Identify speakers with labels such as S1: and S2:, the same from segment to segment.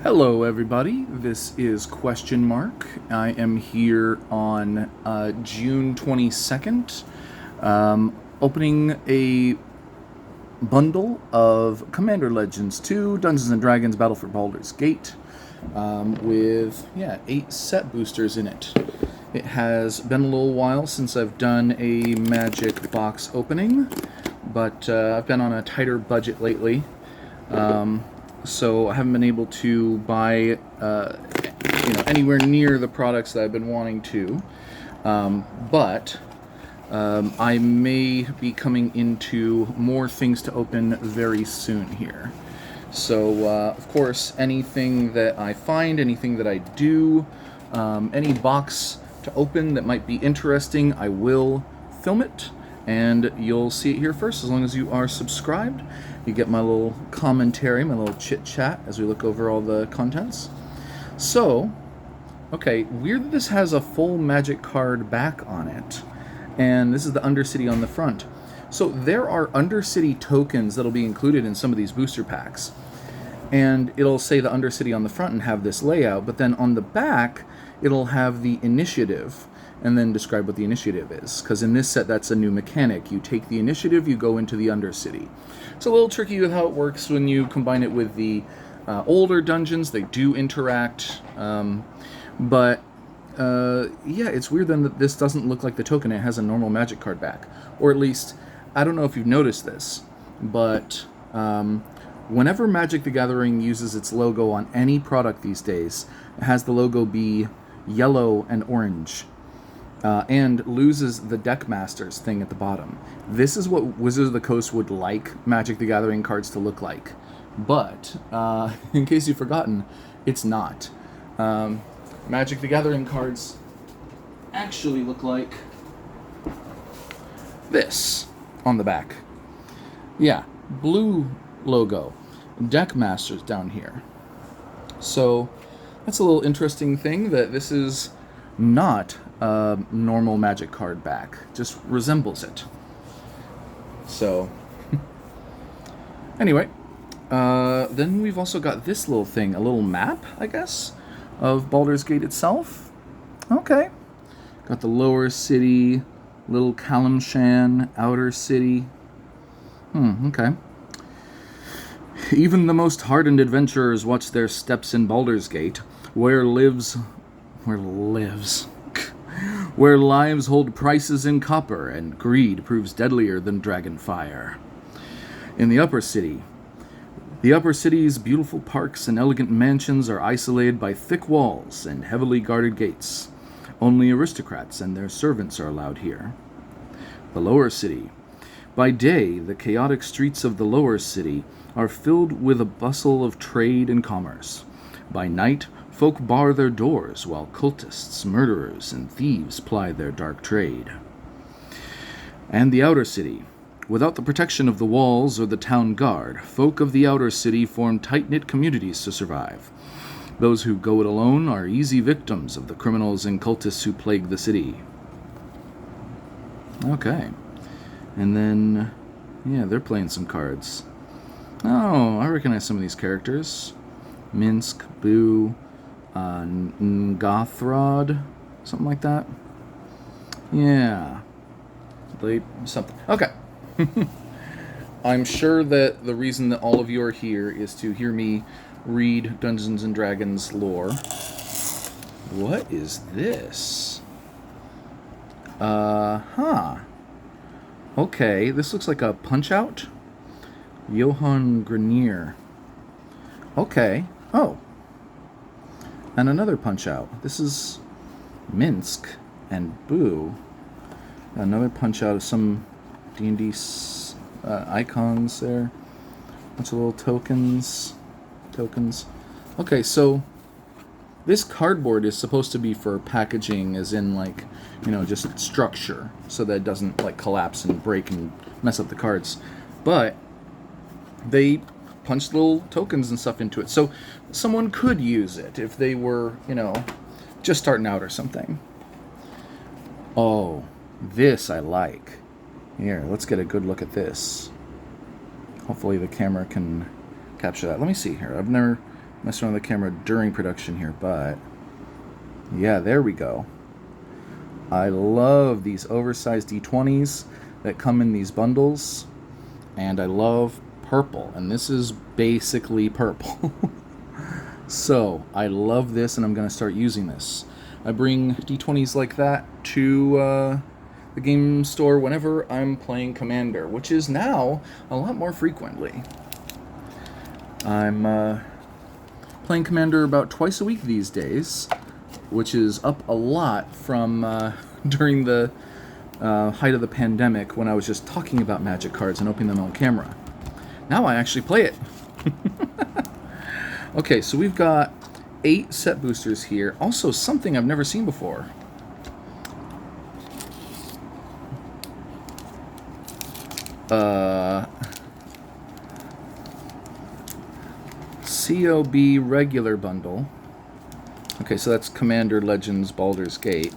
S1: Hello everybody, this is Question Mark. I am here on June 22nd, opening a bundle of Commander Legends 2 Dungeons & Dragons Battle for Baldur's Gate with 8 set boosters in it. It has been a little while since I've done a Magic box opening, but I've been on a tighter budget lately. So I haven't been able to buy anywhere near the products that I've been wanting to, but I may be coming into more things to open very soon here. So of course, anything that I find, anything that I do, any box to open that might be interesting, I will film it, and you'll see it here first as long as you are subscribed. You get my little commentary, my little chit-chat as we look over all the contents. So, okay, weird that this has a full Magic card back on it, and this is the Undercity on the front. So there are Undercity tokens that'll be included in some of these booster packs, and it'll say the Undercity on the front and have this layout, but then on the back it'll have the initiative and then describe what the initiative is, because in this set that's a new mechanic. You take the initiative, you go into the Undercity. It's a little tricky with how it works when you combine it with the older dungeons. They do interact, but it's weird then that this doesn't look like the token. It has a normal Magic card back, or at least, I don't know if you've noticed this, but whenever Magic the Gathering uses its logo on any product these days, it has the logo be yellow and orange. And loses the Deckmasters thing at the bottom. This is what Wizards of the Coast would like Magic the Gathering cards to look like. But, in case you've forgotten, it's not. Magic the Gathering cards actually look like this on the back. Yeah, blue logo. Deckmasters down here. So, that's a little interesting thing that this is not a normal Magic card back, just resembles it. So, anyway, then we've also got this little thing, a little map, I guess, of Baldur's Gate itself. Okay. Got the lower city, little Kalimshan, outer city. Okay. Even the most hardened adventurers watch their steps in Baldur's Gate, where lives hold prices in copper, and greed proves deadlier than dragon fire. In the upper city's beautiful parks and elegant mansions are isolated by thick walls and heavily guarded gates. Only aristocrats and their servants are allowed here. The lower city. By day, the chaotic streets of the lower city are filled with a bustle of trade and commerce. By night, folk bar their doors while cultists, murderers, and thieves ply their dark trade. And the outer city. Without the protection of the walls or the town guard, folk of the outer city form tight-knit communities to survive. Those who go it alone are easy victims of the criminals and cultists who plague the city. Okay. And then, they're playing some cards. Oh, I recognize some of these characters. Minsk, Boo, Ngothrod, something like that. Yeah. Something. Okay. I'm sure that the reason that all of you are here is to hear me read Dungeons & Dragons lore. What is this? Okay, this looks like a Punch-Out. Johann Grenier. Okay. Oh. And another Punch-Out. This is Minsk and Boo. Another Punch-Out of some D&D icons there. Bunch of little tokens. Okay, so this cardboard is supposed to be for packaging, as in, like, just structure, so that it doesn't, like, collapse and break and mess up the cards. But they punched little tokens and stuff into it. So someone could use it if they were, just starting out or something. Oh, this I like. Here, let's get a good look at this. Hopefully the camera can capture that. Let me see here. I've never messing around with the camera during production here, but yeah, there we go. I love these oversized D20s that come in these bundles, and I love purple, and this is basically purple. So I love this, and I'm going to start using this. I bring D20s like that to the game store whenever I'm playing Commander, which is now a lot more frequently. I'm playing Commander about twice a week these days, which is up a lot from during the height of the pandemic when I was just talking about Magic cards and opening them on camera. Now I actually play it. Okay, so we've got 8 set boosters here. Also, something I've never seen before. COB regular bundle. Okay, so that's Commander Legends Baldur's Gate.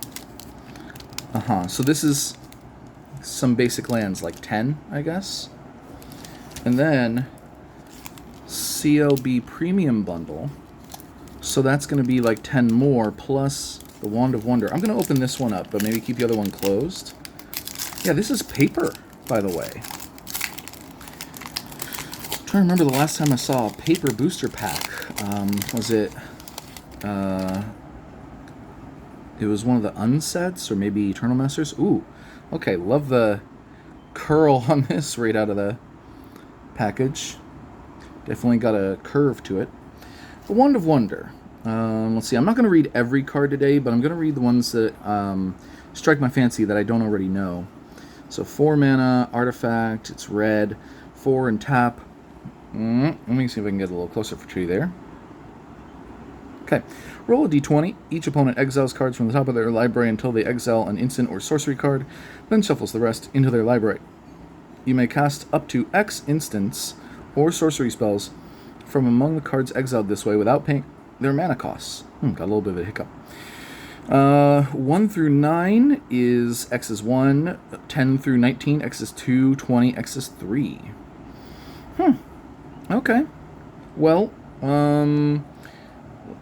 S1: So this is some basic lands, like 10, I guess. And then CLB Premium Bundle. So that's going to be like 10 more, plus the Wand of Wonder. I'm going to open this one up, but maybe keep the other one closed. Yeah, this is paper, by the way. I'm trying to remember the last time I saw a paper booster pack. Was it... it was one of the unsets, or maybe Eternal Masters. Ooh, okay, love the curl on this right out of the package. Definitely got a curve to it. The Wand of Wonder. Let's see, I'm not going to read every card today, but I'm going to read the ones that strike my fancy that I don't already know. So 4 mana, artifact, it's red, 4 and tap. Let me see if I can get a little closer for you there. Okay, roll a d20. Each opponent exiles cards from the top of their library until they exile an instant or sorcery card, then shuffles the rest into their library. You may cast up to X instants or sorcery spells from among the cards exiled this way without paying their mana costs. Got a little bit of a hiccup. 1 through 9 is X is 1, 10 through 19, X is 2, 20, X is 3. Okay. Well,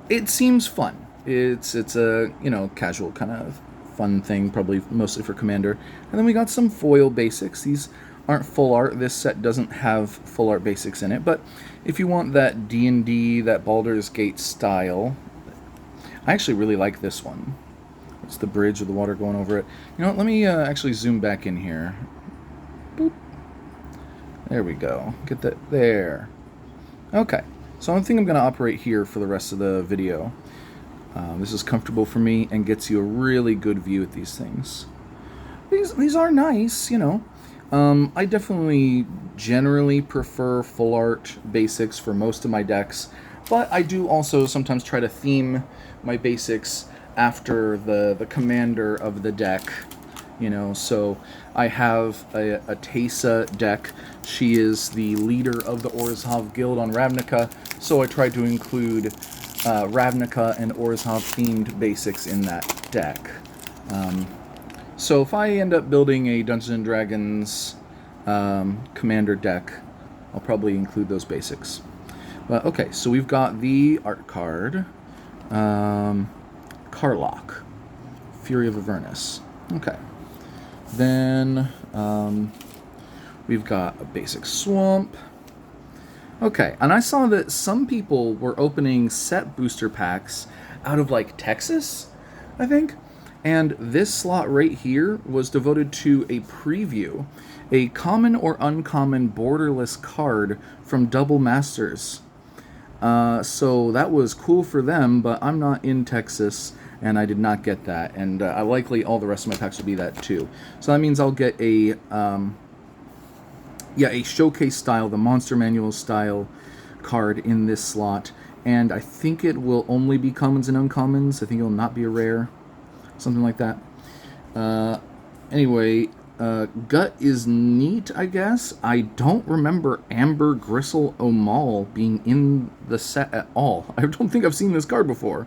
S1: it seems fun. It's a, casual kind of fun thing, probably mostly for Commander. And then we got some foil basics. These aren't full art. This set doesn't have full art basics in it, but if you want that D&D, that Baldur's Gate style, I actually really like this one. It's the bridge with the water going over it. You know what, let me actually zoom back in here. Boop. There we go. Get that there. Okay, so I think I'm going to operate here for the rest of the video. This is comfortable for me and gets you a really good view at these things. These are nice, I definitely generally prefer full art basics for most of my decks, but I do also sometimes try to theme my basics after the commander of the deck, so I have a Teysa deck. She is the leader of the Orzhov Guild on Ravnica, so I tried to include Ravnica and Orzhov themed basics in that deck. So if I end up building a Dungeons & Dragons commander deck, I'll probably include those basics. But okay, so we've got the art card, Karlach, Fury of Avernus. Okay. Then we've got a basic swamp. Okay, and I saw that some people were opening set booster packs out of like Texas, I think. And this slot right here was devoted to a preview, a common or uncommon borderless card from Double Masters. So that was cool for them, but I'm not in Texas, and I did not get that. And likely all the rest of my packs will be that too. So that means I'll get a showcase style, the Monster Manual style card in this slot. And I think it will only be commons and uncommons. I think it will not be a rare. Something like that. Anyway, Gut is neat, I guess. I don't remember Amber Gristle Omal being in the set at all. I don't think I've seen this card before.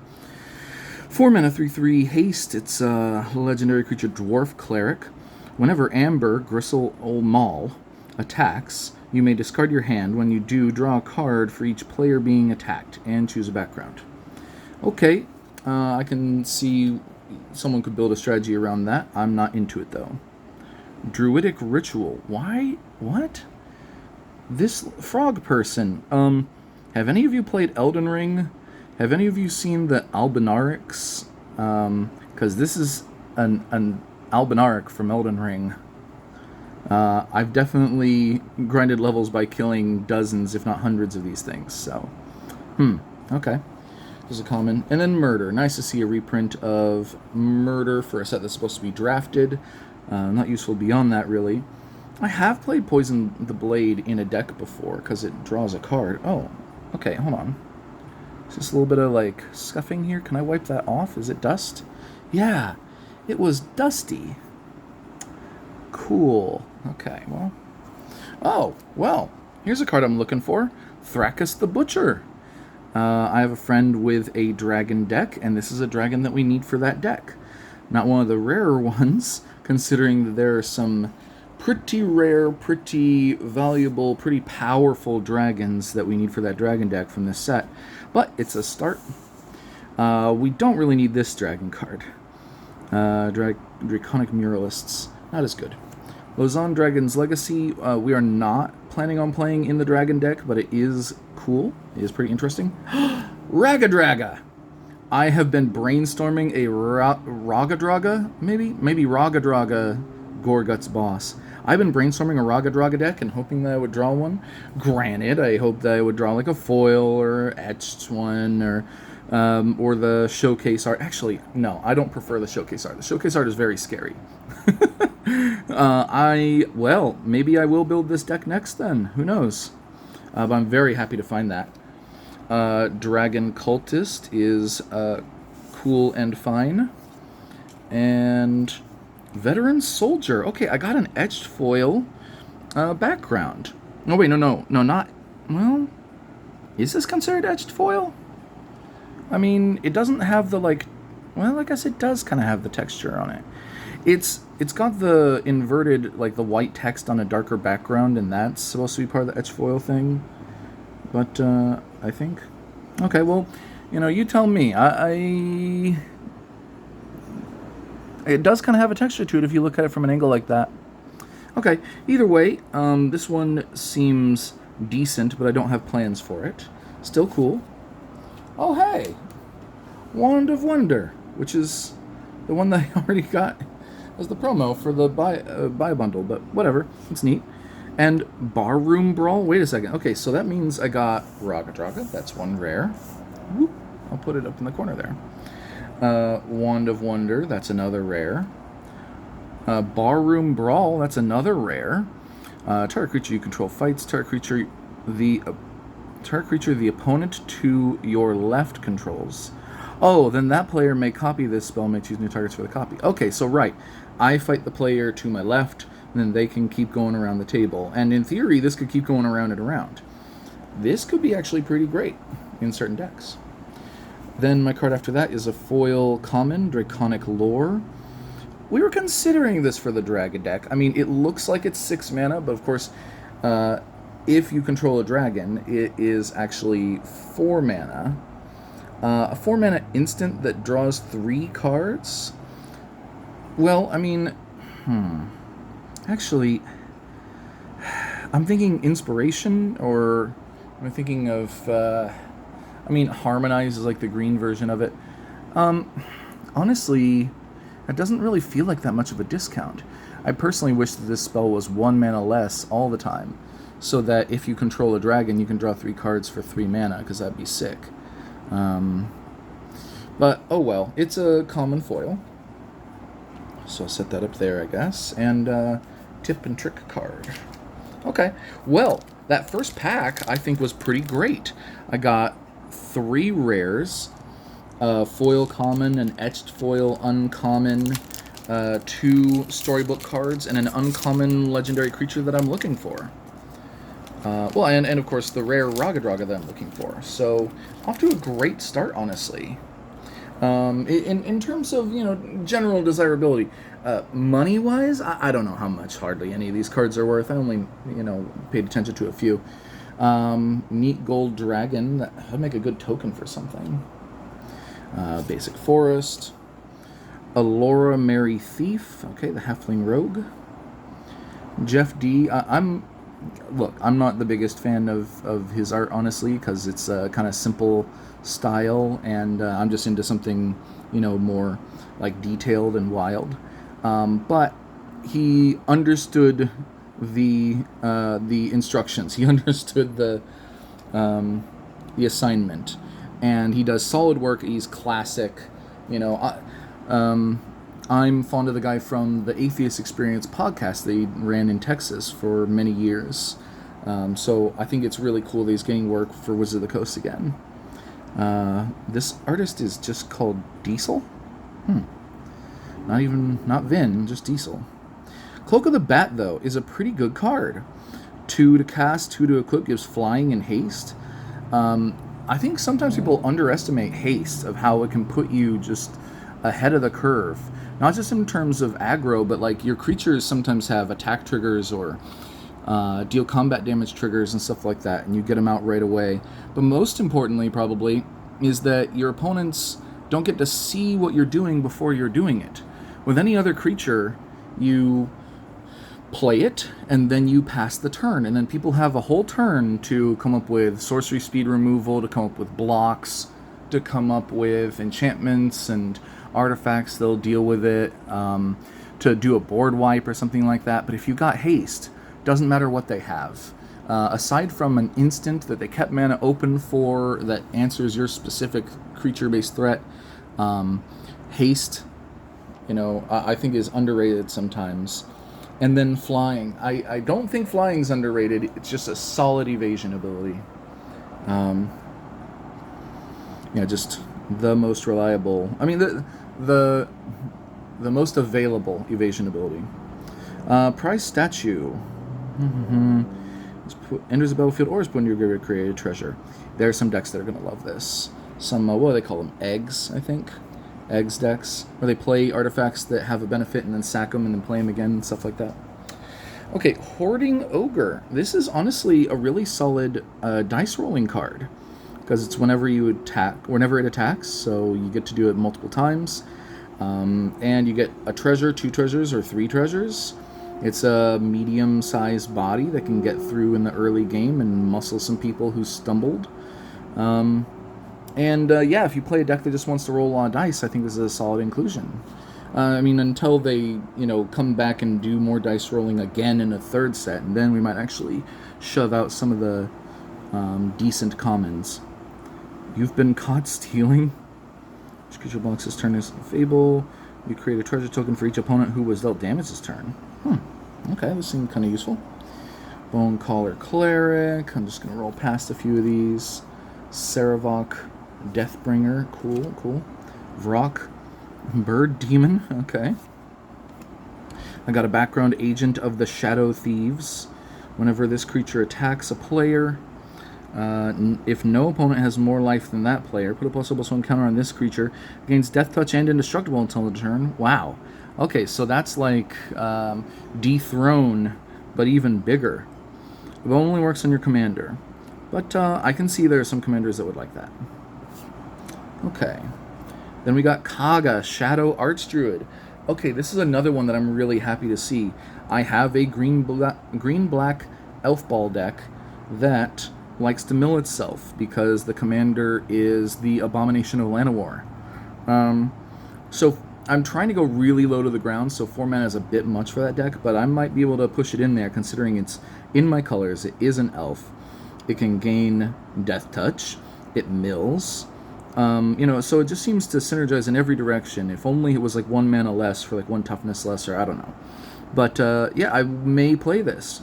S1: 4 mana, 3/3 haste. It's a legendary creature, Dwarf Cleric. Whenever Amber Gristle Omal attacks, You may discard your hand. When you do, draw a card for each player being attacked and choose a background. Okay, I can see someone could build a strategy around that. I'm not into it, though. Druidic Ritual. Why? What? This frog person. Have any of you played Elden Ring? Have any of you seen the Albinarics? Because this is an Albinaric from Elden Ring. I've definitely grinded levels by killing dozens, if not hundreds, of these things, so... okay. There's a common. And then Murder. Nice to see a reprint of Murder for a set that's supposed to be drafted. Not useful beyond that, really. I have played Poison the Blade in a deck before, because it draws a card. Oh, okay, hold on. Is this a little bit of, like, scuffing here? Can I wipe that off? Is it dust? Yeah, it was dusty. Cool. Okay, well... Oh, well, here's a card I'm looking for. Thrakus the Butcher. I have a friend with a dragon deck, and this is a dragon that we need for that deck. Not one of the rarer ones, considering that there are some pretty rare, pretty valuable, pretty powerful dragons that we need for that dragon deck from this set. But it's a start. We don't really need this dragon card. Draconic Muralists. Not as good. Lausanne Dragon's Legacy. We are not planning on playing in the dragon deck, but it is cool. It is pretty interesting. Ragadraga! I have been brainstorming a Ragadraga, maybe Ragadraga Gorgut's boss. I've been brainstorming a Ragadraga deck and hoping that I would draw one. Granted, I hope that I would draw like a foil or etched one or the showcase art. Actually, no, I don't prefer the showcase art. The showcase art is very scary. Maybe I will build this deck next then. Who knows? But I'm very happy to find that. Dragon Cultist is cool and fine. And Veteran Soldier. Okay, I got an etched foil background. No, wait, no, not... Well, is this considered etched foil? I mean, it doesn't have the, like... Well, I guess it does kind of have the texture on it. It's got the inverted, like, the white text on a darker background, and that's supposed to be part of the etched foil thing. But, I think... Okay, well, you tell me. It does kind of have a texture to it if you look at it from an angle like that. Okay, either way, this one seems decent, but I don't have plans for it. Still cool. Oh, hey! Wand of Wonder, which is the one that I already got as the promo for the buy bundle, but whatever, it's neat. And Barroom Brawl, wait a second. Okay, so that means I got Ragadraga, that's one rare. Whoop, I'll put it up in the corner there. Wand of Wonder, that's another rare. Barroom Brawl, that's another rare. Target creature you control fights. Target creature the opponent to your left controls. Oh, then that player may copy this spell, may choose new targets for the copy. Okay, so right. I fight the player to my left, and then they can keep going around the table. And in theory, this could keep going around and around. This could be actually pretty great in certain decks. Then my card after that is a foil common, Draconic Lore. We were considering this for the dragon deck. I mean, it looks like it's 6 mana, but of course, if you control a dragon, it is actually 4 mana. A 4 mana instant that draws 3 cards? Well, I mean, actually, I'm thinking Inspiration, or I'm thinking of, Harmonize is like the green version of it. Honestly, it doesn't really feel like that much of a discount. I personally wish that this spell was 1 mana less all the time, so that if you control a dragon, you can draw 3 cards for 3 mana, because that'd be sick. But, oh well, it's a common foil. So I'll set that up there, I guess. And, tip and trick card. Okay, well, that first pack, I think, was pretty great. I got 3 rares, foil common, an etched foil uncommon, 2 storybook cards, and an uncommon legendary creature that I'm looking for. And of course, the rare Ragadraga that I'm looking for. So, off to a great start, honestly. In terms of, general desirability, money-wise, I don't know how much hardly any of these cards are worth. I only, paid attention to a few. Neat Gold Dragon, that'd make a good token for something. Basic Forest. Alora Merry Thief, okay, the Halfling Rogue. Jeff D. I'm not the biggest fan of his art, honestly, because it's a kind of simple style, and I'm just into something, more like detailed and wild. But he understood the instructions. He understood the assignment, and he does solid work. He's classic, I'm fond of the guy from the Atheist Experience podcast that he ran in Texas for many years. So I think it's really cool that he's getting work for Wizard of the Coast again. This artist is just called Diesel? Not Vin, just Diesel. Cloak of the Bat, though, is a pretty good card. 2 to cast, 2 to equip, gives flying and haste. I think sometimes people underestimate haste, of how it can put you just ahead of the curve. Not just in terms of aggro, but like your creatures sometimes have attack triggers or deal combat damage triggers and stuff like that, and you get them out right away. But most importantly, probably, is that your opponents don't get to see what you're doing before you're doing it. With any other creature, you play it, and then you pass the turn, and then people have a whole turn to come up with sorcery speed removal, to come up with blocks, to come up with enchantments and artifacts. They'll deal with it, to do a board wipe or something like that. But if you got haste, doesn't matter what they have. Aside from an instant that they kept mana open for that answers your specific creature-based threat, haste, I think is underrated sometimes. And then flying. I don't think flying's underrated. It's just a solid evasion ability. Just the most reliable. I mean, the most available evasion ability. Prize Statue. Enters the battlefield or is put into your graveyard, create a treasure. There are some decks that are going to love this. Some, what do they call them? Eggs, I think. Eggs decks, where they play artifacts that have a benefit and then sack them and then play them again and stuff like that. Okay, Hoarding Ogre. This is honestly a really solid dice rolling card, because it's whenever it attacks, so you get to do it multiple times, and you get a treasure, 2 treasures, or 3 treasures. It's a medium-sized body that can get through in the early game and muscle some people who stumbled. If you play a deck that just wants to roll on dice, I think this is a solid inclusion. Until they, come back and do more dice rolling again in a third set, and then we might actually shove out some of the decent commons. You've been caught stealing. Each creature blocks this turn is Fable. You create a treasure token for each opponent who was dealt damage this turn. Okay, this seems kind of useful. Bone Collar Cleric. I'm just going to roll past a few of these. Saravok Deathbringer. Cool. Vrock Bird Demon. Okay. I got a background Agent of the Shadow Thieves. Whenever this creature attacks a player, if no opponent has more life than that player, put a +1/+1 counter on this creature. Gains Death Touch and Indestructible until the turn. Wow. Okay, so that's like Dethrone, but even bigger. It only works on your commander. But I can see there are some commanders that would like that. Okay. Then we got Kaga, Shadow Archdruid. Okay, this is another one that I'm really happy to see. I have a green-black Elf Ball deck that likes to mill itself because the commander is the Abomination of Llanowar. So I'm trying to go really low to the ground, so 4 mana is a bit much for that deck, but I might be able to push it in there considering it's in my colors. It is an elf. It can gain Death Touch. It mills. So it just seems to synergize in every direction. If only it was like 1 mana less for like 1 toughness less, or I don't know. But I may play this.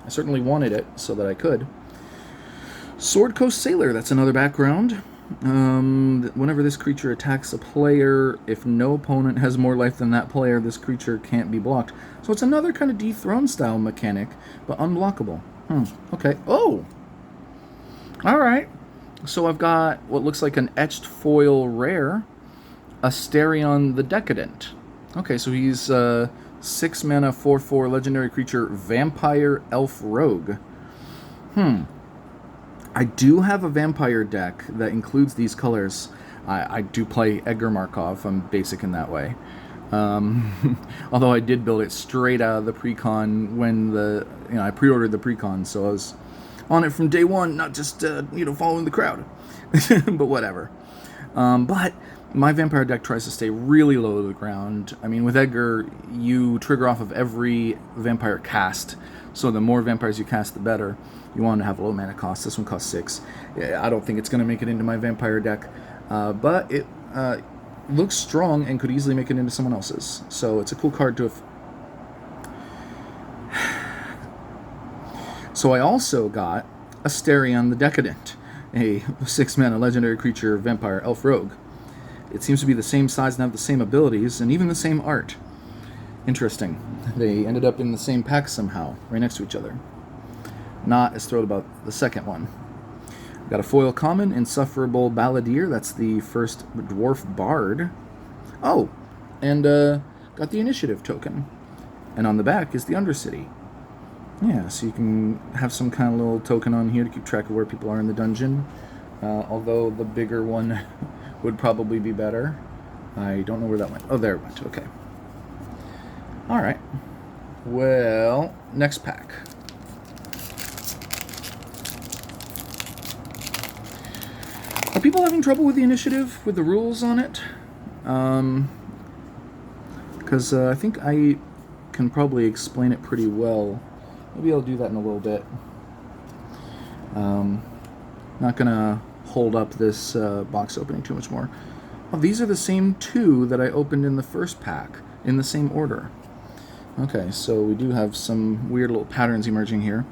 S1: I certainly wanted it so that I could. Sword Coast Sailor, that's another background. Whenever this creature attacks a player, if no opponent has more life than that player, this creature can't be blocked. So it's another kind of Dethrone style mechanic, but unblockable. Okay. Oh! Alright. So I've got what looks like an etched foil rare. Asterion the Decadent. Okay, so he's 6 mana, 4/4 legendary creature, vampire elf rogue. I do have a vampire deck that includes these colors. I do play Edgar Markov. I'm basic in that way. Although I did build it straight out of the precon when I pre-ordered the precon, so I was on it from day one, not just following the crowd. But whatever. But my vampire deck tries to stay really low to the ground. I mean, with Edgar, you trigger off of every vampire cast, so the more vampires you cast, the better. You want to have a low mana cost. This one costs 6. I don't think it's going to make it into my vampire deck, but it looks strong and could easily make it into someone else's. So it's a cool card to have. So I also got Asterion the Decadent, a 6 mana legendary creature vampire elf rogue. It seems to be the same size and have the same abilities and even the same art. Interesting. They ended up in the same pack somehow, right next to each other. Not as thrilled about the second one. Got a foil common, Insufferable Baldur. That's the first dwarf bard. Oh, and got the initiative token. And on the back is the Undercity. Yeah, so you can have some kind of little token on here to keep track of where people are in the dungeon. Although the bigger one would probably be better. I don't know where that went. Oh, there it went. Okay. Alright. Well, next pack. Are people having trouble with the initiative, with the rules on it? Because I think I can probably explain it pretty well. Maybe I'll do that in a little bit. Not gonna hold up this box opening too much more. Oh, these are the same 2 that I opened in the first pack, in the same order. Okay, so we do have some weird little patterns emerging here.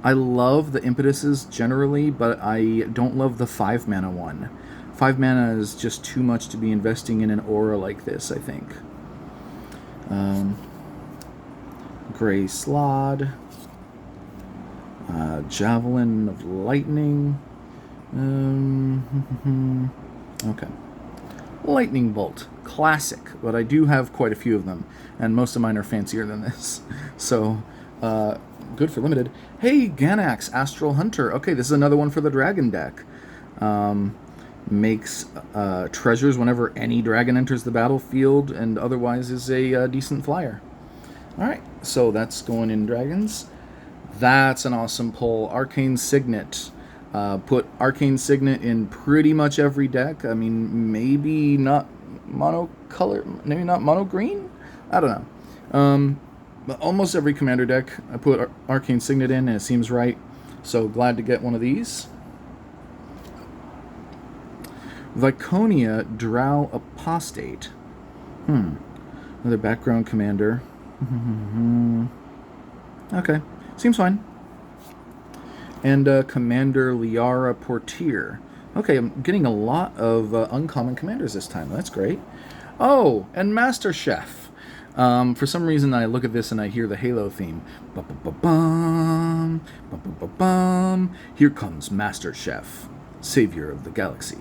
S1: I love the impetuses generally, but I don't love the 5 mana one. 5 mana is just too much to be investing in an aura like this, I think. Gray Slod. Javelin of Lightning. Okay. Lightning Bolt. Classic, but I do have quite a few of them, and most of mine are fancier than this. So, good for limited. Hey, Ganax, Astral Hunter. Okay, this is another one for the dragon deck. Makes treasures whenever any dragon enters the battlefield, and otherwise is a decent flyer. Alright, so that's going in dragons. That's an awesome pull. Arcane Signet. Put Arcane Signet in pretty much every deck. I mean, maybe not monocolor, maybe not mono green? I don't know. But almost every commander deck I put Arcane Signet in, and it seems right. So glad to get one of these. Viconia Drow Apostate. Another background commander. Okay, seems fine. And Commander Liara Portier. Okay, I'm getting a lot of uncommon commanders this time. That's great. Oh, and Master Chef. For some reason, I look at this and I hear the Halo theme. Ba-ba-ba-bum, ba-ba-ba-bum. Here comes Master Chef, savior of the galaxy.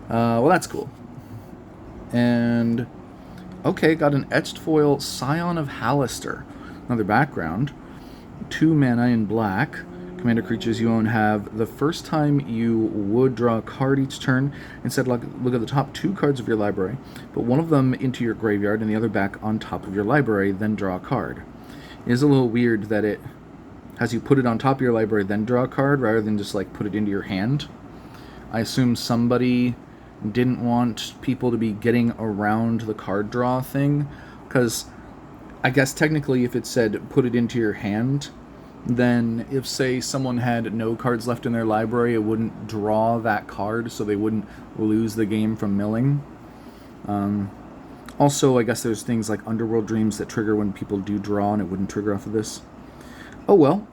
S1: Well, that's cool. And, okay, got an etched foil Scion of Hallister. Another background. 2 mana in black. Commander creatures you own have the first time you would draw a card each turn. Instead, look at the top 2 cards of your library, put one of them into your graveyard and the other back on top of your library, then draw a card. It is a little weird that it has you put it on top of your library, then draw a card, rather than just like put it into your hand. I assume somebody didn't want people to be getting around the card draw thing, because I guess technically if it said put it into your hand, then if, say, someone had no cards left in their library, it wouldn't draw that card, so they wouldn't lose the game from milling. Also, I guess there's things like Underworld Dreams that trigger when people do draw, and it wouldn't trigger off of this. Oh well,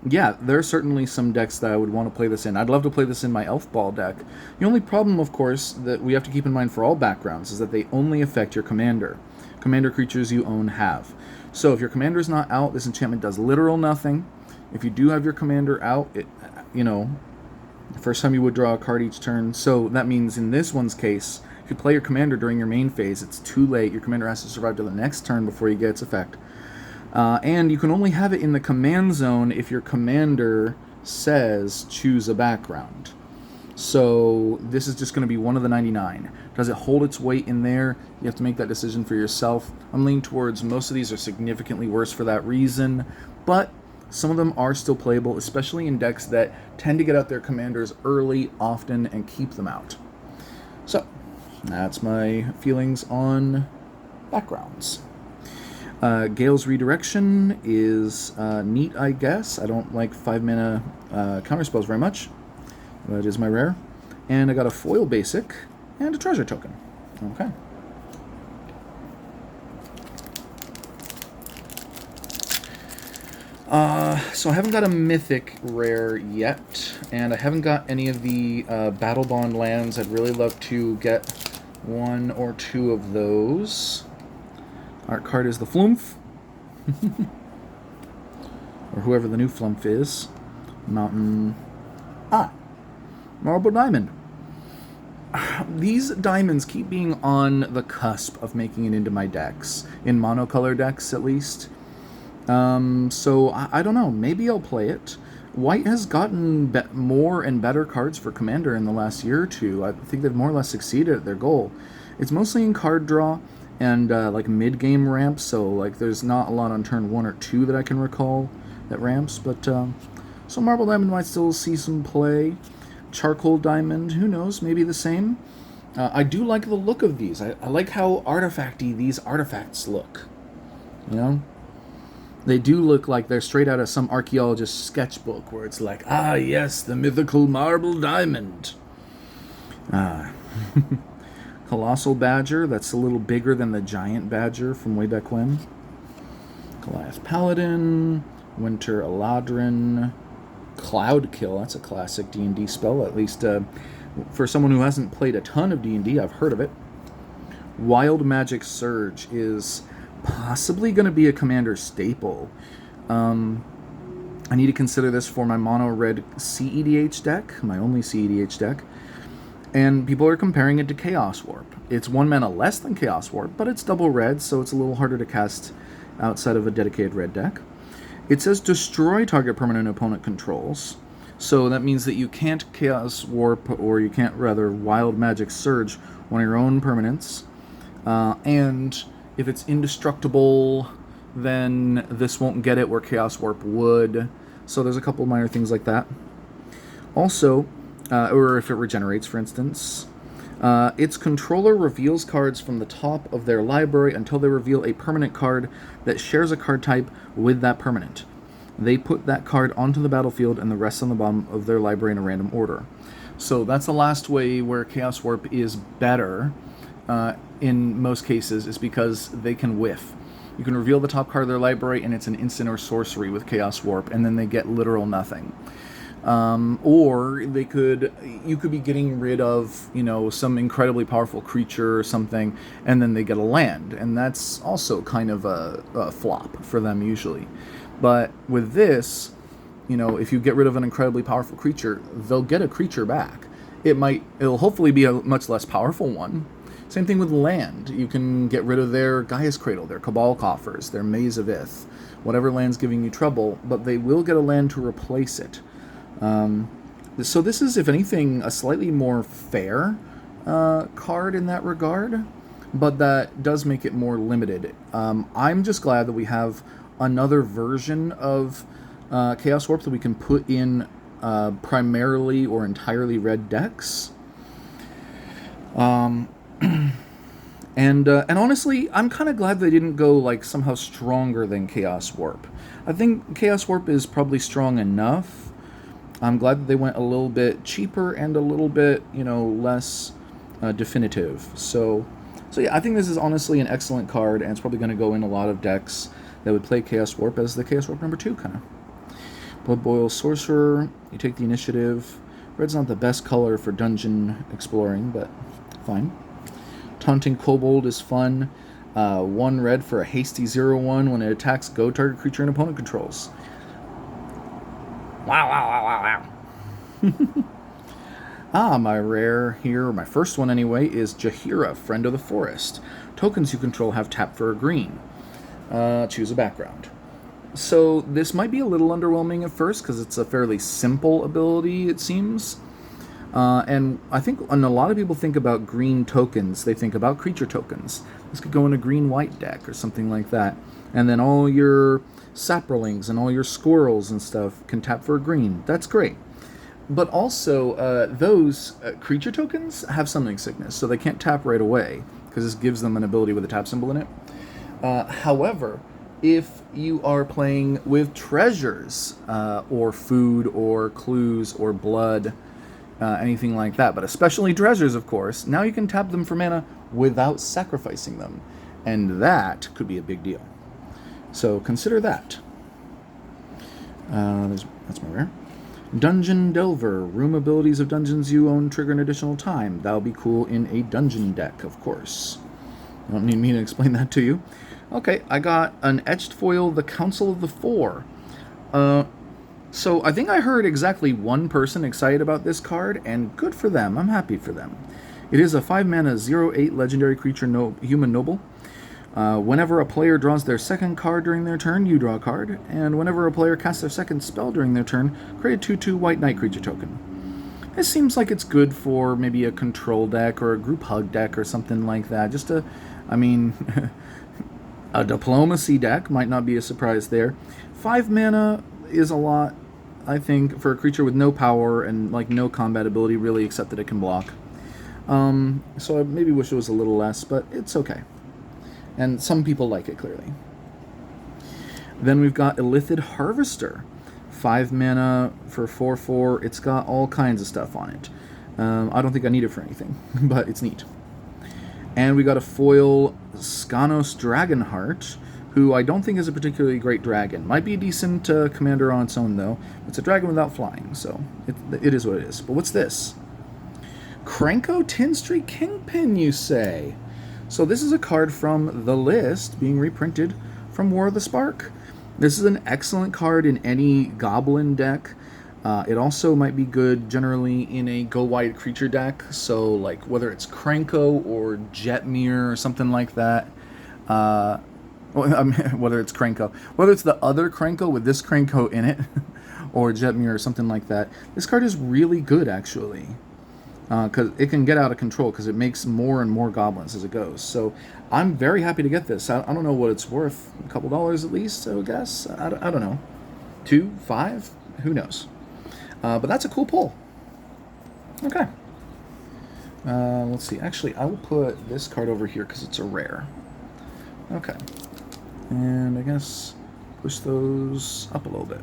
S1: yeah, there are certainly some decks that I would want to play this in. I'd love to play this in my Elf Ball deck. The only problem, of course, that we have to keep in mind for all backgrounds is that they only affect your commander. Commander creatures you own have. So if your commander is not out, this enchantment does literal nothing. If you do have your commander out, it, The first time you would draw a card each turn. So that means in this one's case, if you play your commander during your main phase, it's too late. Your commander has to survive to the next turn before you get its effect. And you can only have it in the command zone if your commander says choose a background. So this is just going to be one of the 99. Does it hold its weight in there? You have to make that decision for yourself. I'm leaning towards most of these are significantly worse for that reason, but some of them are still playable, especially in decks that tend to get out their commanders early, often, and keep them out. So that's my feelings on backgrounds. Gale's Redirection is neat, I guess. I don't like 5-mana counterspells very much. That is my rare. And I got a foil basic and a treasure token. Okay. So I haven't got a mythic rare yet, and I haven't got any of the Battle Bond lands. I'd really love to get one or two of those. Art card is the Flumph. Or whoever the new Flumph is. Mountain... Marble Diamond. These diamonds keep being on the cusp of making it into my decks. In monocolor decks, at least. So, I don't know. Maybe I'll play it. White has gotten more and better cards for Commander in the last year or two. I think they've more or less succeeded at their goal. It's mostly in card draw and like mid-game ramps, so like there's not a lot on turn 1 or 2 that I can recall that ramps, but so Marble Diamond might still see some play. Charcoal Diamond, who knows, maybe the same. I do like the look of these. I like how artifacty these artifacts look. You know? They do look like they're straight out of some archaeologist's sketchbook where it's like, ah, yes, the mythical marble diamond. Colossal Badger, that's a little bigger than the giant badger from way back when. Goliath Paladin, Winter Eladrin, Cloudkill, that's a classic D&D spell, at least for someone who hasn't played a ton of D&D, I've heard of it. Wild Magic Surge is possibly going to be a commander staple. I need to consider this for my mono red CEDH deck, my only CEDH deck. And people are comparing it to Chaos Warp. It's 1 mana less than Chaos Warp, but it's double red, so it's a little harder to cast outside of a dedicated red deck. It says destroy target permanent opponent controls, so that means that you can't Chaos Warp, or you can't, rather, Wild Magic Surge one of your own permanents. And if it's indestructible, then this won't get it where Chaos Warp would. So there's a couple minor things like that. Also, or if it regenerates, for instance. Its controller reveals cards from the top of their library until they reveal a permanent card that shares a card type with that permanent. They put that card onto the battlefield and the rest on the bottom of their library in a random order. So that's the last way where Chaos Warp is better, in most cases, is because they can whiff. You can reveal the top card of their library and it's an instant or sorcery with Chaos Warp, and then they get literal nothing. Or you could be getting rid of, some incredibly powerful creature or something, and then they get a land, and that's also kind of a flop for them usually. But with this, if you get rid of an incredibly powerful creature, they'll get a creature back. It'll hopefully be a much less powerful one. Same thing with land. You can get rid of their Gaia's Cradle, their Cabal Coffers, their Maze of Ith, whatever land's giving you trouble, but they will get a land to replace it. So this is, if anything, a slightly more fair card in that regard, but that does make it more limited. I'm just glad that we have another version of Chaos Warp that we can put in primarily or entirely red decks. And honestly, I'm kind of glad they didn't go somehow stronger than Chaos Warp. I think Chaos Warp is probably strong enough. I'm glad that they went a little bit cheaper and a little bit, less definitive. So yeah, I think this is honestly an excellent card, and it's probably going to go in a lot of decks that would play Chaos Warp as the Chaos Warp number 2, kind of. Blood Boil Sorcerer, you take the initiative. Red's not the best color for dungeon exploring, but fine. Taunting Kobold is fun. 1 red for a hasty 0/1 when it attacks, go target creature and opponent controls. Wow. My rare here, or my first one anyway, is Jaheira, Friend of the Forest. Tokens you control have tap for a green. Choose a background. So this might be a little underwhelming at first because it's a fairly simple ability, it seems. And I think when a lot of people think about green tokens, they think about creature tokens. This could go in a green-white deck or something like that. And then all your saprolings and all your squirrels and stuff can tap for a green. That's great. But also, those creature tokens have summoning sickness, so they can't tap right away, because this gives them an ability with a tap symbol in it. However, if you are playing with treasures, or food, or clues, or blood, anything like that, but especially treasures, of course, now you can tap them for mana without sacrificing them. And that could be a big deal. So consider that. That's my rare. Dungeon Delver. Room abilities of dungeons you own trigger an additional time. That'll be cool in a dungeon deck, of course. You don't need me to explain that to you. Okay, I got an etched foil, the Council of the Four. So I think I heard exactly one person excited about this card, and good for them. I'm happy for them. It is a 5-mana 0/8 legendary creature human noble. Whenever a player draws their second card during their turn, you draw a card. And whenever a player casts their second spell during their turn, create a 2/2 white knight creature token. This seems like it's good for maybe a control deck or a group hug deck or something like that. A diplomacy deck might not be a surprise there. 5 mana is a lot, I think, for a creature with no power and like no combat ability really, except that it can block. So I maybe wish it was a little less, but it's okay. And some people like it, clearly. Then we've got Illithid Harvester. 5 mana for 4/4. It's got all kinds of stuff on it. I don't think I need it for anything, but it's neat. And we got a foil Skanos Dragonheart, who I don't think is a particularly great dragon. Might be a decent commander on its own, though. It's a dragon without flying, so it is what it is. But what's this? Krenko Tin Street Kingpin, you say? So this is a card from the list being reprinted from War of the Spark. This is an excellent card in any goblin deck. It also might be good generally in a go-wide creature deck. So like whether it's Krenko or Jetmir or something like that. Whether it's Krenko. Whether it's the other Krenko with this Krenko in it or Jetmir or something like that. This card is really good, actually. Because it can get out of control because it makes more and more goblins as it goes. So I'm very happy to get this. I don't know what it's worth. A couple dollars at least, I would guess. I don't know. 2, 5? Who knows? But that's a cool pull. Okay. Let's see. Actually, I will put this card over here because it's a rare. Okay. And I guess push those up a little bit.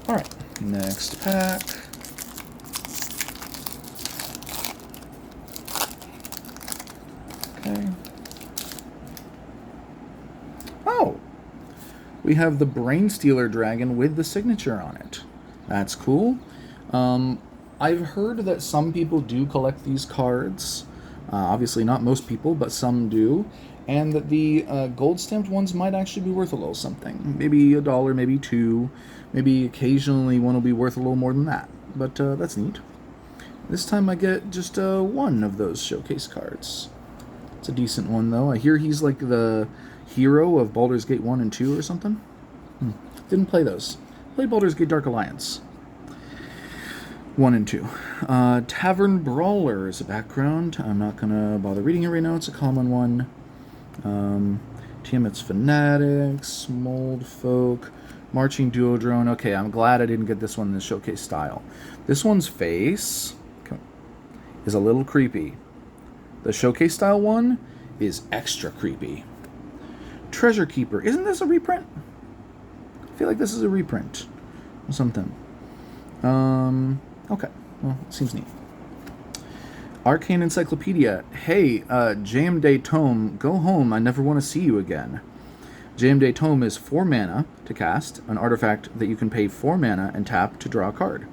S1: Alright. Next pack. Okay. Oh! We have the Brainstealer Dragon with the signature on it. That's cool. I've heard that some people do collect these cards. Obviously not most people, but some do. And that the gold stamped ones might actually be worth a little something. Maybe $1, maybe $2. Maybe occasionally one will be worth a little more than that. But that's neat. This time I get just one of those showcase cards. It's a decent one, though. I hear he's like the hero of Baldur's Gate 1 and 2 or something. Didn't play those. Played Baldur's Gate Dark Alliance 1 and 2. Tavern Brawler is a background. I'm not going to bother reading it right now. It's a common one. Tiamat's Fanatics, Mold Folk, Marching Duodrone. Okay, I'm glad I didn't get this one in the showcase style. This one's face is a little creepy. The showcase style one is extra creepy. Treasure Keeper. Isn't this a reprint? I feel like this is a reprint or something. Okay. Well, it seems neat. Arcane Encyclopedia. Hey, Jayemdae Tome, go home. I never want to see you again. Jayemdae Tome is 4 mana to cast, an artifact that you can pay 4 mana and tap to draw a card.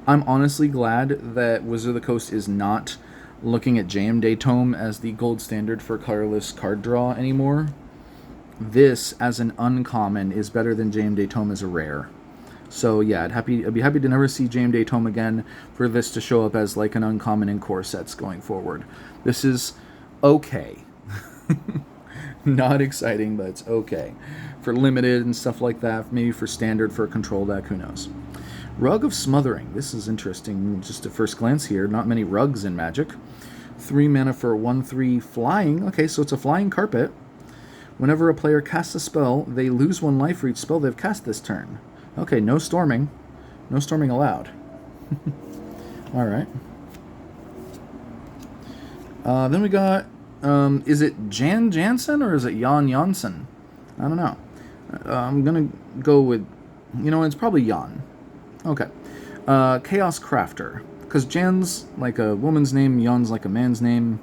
S1: I'm honestly glad that Wizard of the Coast is not looking at Jayemdae Tome as the gold standard for colorless card draw anymore. This, as an uncommon, is better than Jayemdae Tome as a rare. So yeah, I'd be happy to never see JMD Tome again for this to show up as like an uncommon in core sets going forward. This is okay. Not exciting, but it's okay. For limited and stuff like that, maybe for standard for a control deck, who knows. Rug of Smothering. This is interesting just at first glance here. Not many rugs in Magic. 3 mana for 1/3 flying. Okay, so it's a flying carpet. Whenever a player casts a spell, they lose 1 life for each spell they've cast this turn. Okay, no storming. No storming allowed. Alright. Then we got, is it Jan Jansen or is it Jan Janssen? I don't know. I'm going to go with, it's probably Jan. Okay. Chaos Crafter. Because Jan's like a woman's name, Jan's like a man's name.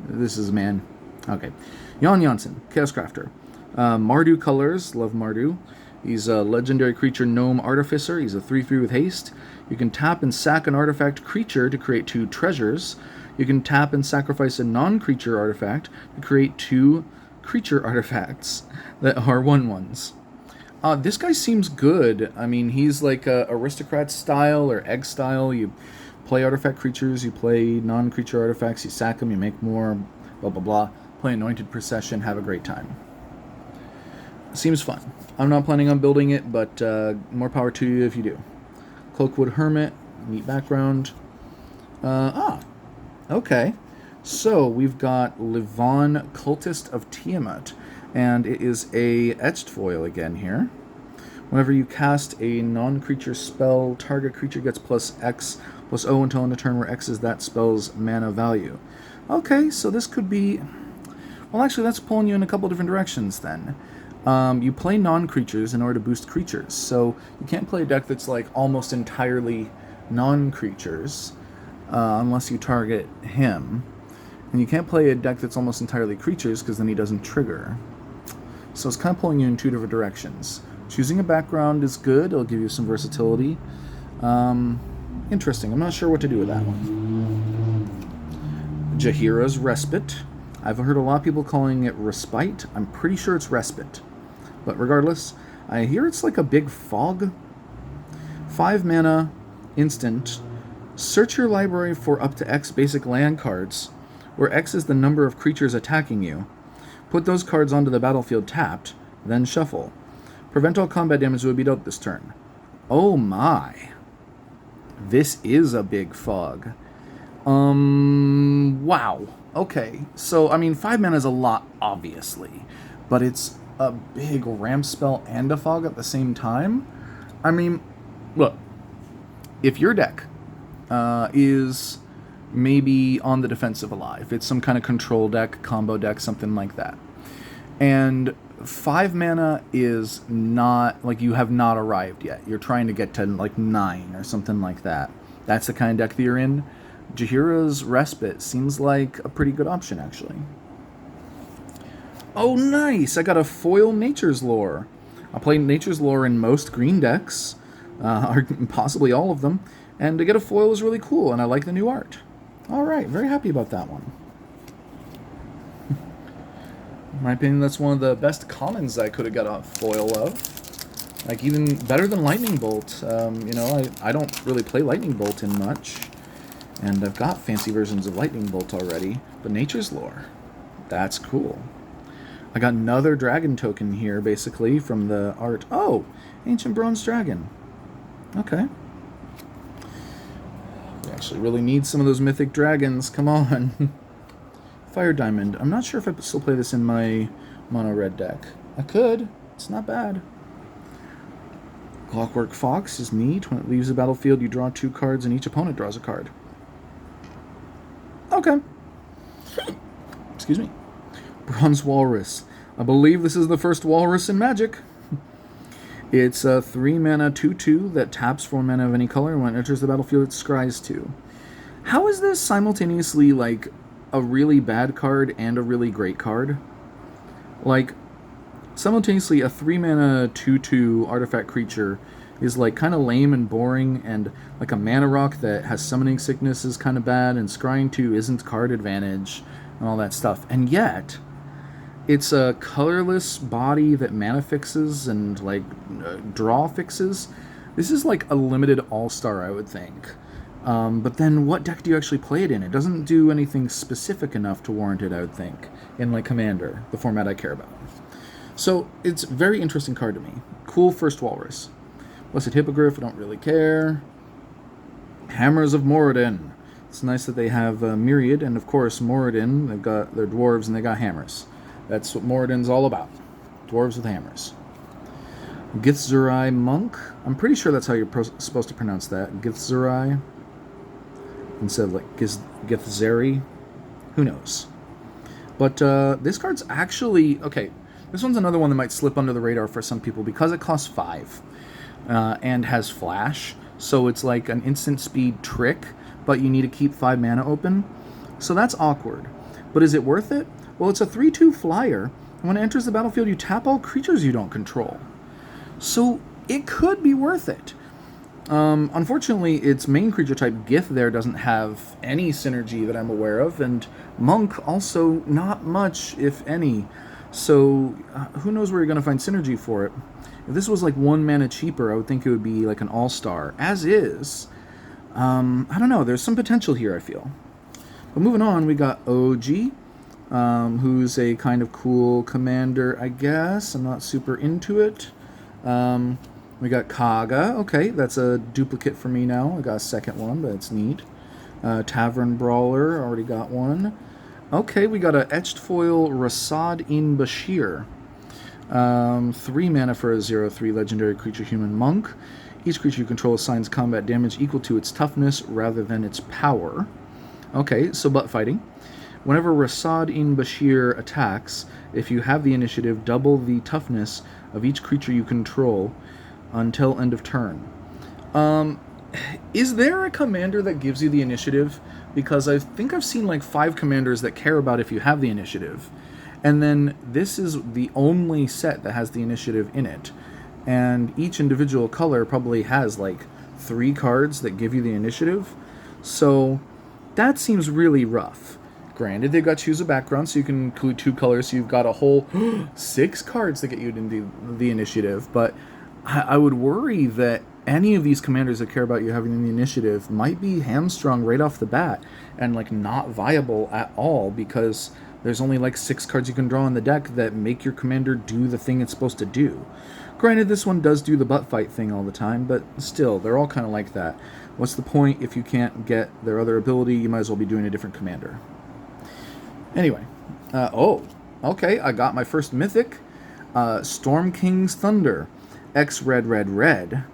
S1: This is a man. Okay. Jan Janssen, Chaos Crafter. Mardu colors, love Mardu. He's a legendary creature gnome artificer. He's a 3/3 with haste. You can tap and sack an artifact creature to create 2 treasures. You can tap and sacrifice a non-creature artifact to create 2 creature artifacts that are 1/1s. This guy seems good. I mean, he's like a aristocrat style or egg style. You play artifact creatures, you play non-creature artifacts, you sack them, you make more, blah, blah, blah. Play Anointed Procession, have a great time. Seems fun. I'm not planning on building it, but more power to you if you do. Cloakwood Hermit, neat background. Okay. So we've got Livon, Cultist of Tiamat, and it is a etched foil again here. Whenever you cast a non-creature spell, target creature gets plus X plus O until end of turn where X is that spell's mana value. Okay, so this could be... Well, actually, that's pulling you in a couple different directions then. You play non-creatures in order to boost creatures, so you can't play a deck that's like almost entirely non-creatures unless you target him. And you can't play a deck that's almost entirely creatures because then he doesn't trigger. So it's kind of pulling you in 2 different directions. Choosing a background is good. It'll give you some versatility. Interesting. I'm not sure what to do with that one. Jaheira's Respite. I've heard a lot of people calling it Respite. I'm pretty sure it's Respite. But regardless, I hear it's like a big fog. 5 mana, instant. Search your library for up to X basic land cards, where X is the number of creatures attacking you. Put those cards onto the battlefield tapped, then shuffle. Prevent all combat damage will be dealt this turn. Oh my. This is a big fog. Wow. Okay. So, I mean, 5 mana is a lot, obviously. But it's a big ramp spell and a fog at the same time. I mean, look. If your deck is maybe on the defensive a lot, if it's some kind of control deck, combo deck, something like that, and 5 mana is not, like, you have not arrived yet. You're trying to get to, like, 9 or something like that. That's the kind of deck that you're in. Jaheira's Respite seems like a pretty good option, actually. Oh, nice! I got a foil Nature's Lore. I play Nature's Lore in most green decks, or possibly all of them, and to get a foil is really cool, and I like the new art. Alright, very happy about that one. In my opinion, that's one of the best commons I could have got a foil of. Like, even better than Lightning Bolt. I don't really play Lightning Bolt in much. And I've got fancy versions of Lightning Bolt already. But Nature's Lore. That's cool. I got another dragon token here, basically, from the art. Oh! Ancient Bronze Dragon. Okay. We actually really need some of those mythic dragons. Come on. Fire Diamond. I'm not sure if I still play this in my mono red deck. I could. It's not bad. Clockwork Fox is neat. When it leaves the battlefield, you draw 2 cards and each opponent draws a card. Okay. Excuse me. Bronze Walrus. I believe this is the first walrus in Magic. It's a 3 mana 2/2 that taps 4 mana of any color, and when it enters the battlefield, it scries 2. How is this simultaneously, like, a really bad card and a really great card? Like, simultaneously, a 3 mana 2/2 artifact creature is, like, kind of lame and boring, and, like, a mana rock that has summoning sickness is kind of bad, and scrying 2 isn't card advantage, and all that stuff. And yet, it's a colorless body that mana fixes and, like, draw fixes. This is like a limited all-star, I would think. But then what deck do you actually play it in? It doesn't do anything specific enough to warrant it, I would think, in like Commander, the format I care about. So it's a very interesting card to me. Cool first Walrus. Blessed Hippogriff, I don't really care. Hammers of Moradin. It's nice that they have Myriad, and of course Moradin, they've got their dwarves and they got hammers. That's what Moradin's all about. Dwarves with hammers. Githzerai Monk. I'm pretty sure that's how you're supposed to pronounce that. Githzerai. Instead of like Githzeri. Who knows? But this card's actually... Okay, this one's another one that might slip under the radar for some people because it costs 5 and has flash. So it's like an instant speed trick, but you need to keep 5 mana open. So that's awkward. But is it worth it? Well, it's a 3/2 flyer, and when it enters the battlefield, you tap all creatures you don't control. So it could be worth it. Unfortunately, its main creature type, Gith, there doesn't have any synergy that I'm aware of, and Monk also not much, if any. So who knows where you're going to find synergy for it. If this was like 1 mana cheaper, I would think it would be like an all-star. As is, I don't know, there's some potential here, I feel. But moving on, we got OG, who's a kind of cool commander, I guess. I'm not super into it. We got Kaga. Okay, that's a duplicate for me now. I got a second one, but it's neat. Tavern Brawler, already got one. Okay, we got a Etched Foil Rasad in Bashir. 3 mana for a 0/3 legendary creature human monk. Each creature you control assigns combat damage equal to its toughness rather than its power. Okay, so butt fighting. Whenever Rasad in Bashir attacks, if you have the initiative, double the toughness of each creature you control until end of turn. Is there a commander that gives you the initiative? Because I think I've seen like 5 commanders that care about if you have the initiative. And then this is the only set that has the initiative in it. And each individual color probably has like 3 cards that give you the initiative. So that seems really rough. Granted, they've got choose a background, so you can include 2 colors, so you've got a whole 6 cards that get you into the initiative. But I would worry that any of these commanders that care about you having the initiative might be hamstrung right off the bat and like not viable at all because there's only like 6 cards you can draw in the deck that make your commander do the thing it's supposed to do. Granted, this one does do the butt fight thing all the time, but still, they're all kind of like that. What's the point if you can't get their other ability? You might as well be doing a different commander. Anyway, okay, I got my first mythic, Storm King's Thunder, X red red red.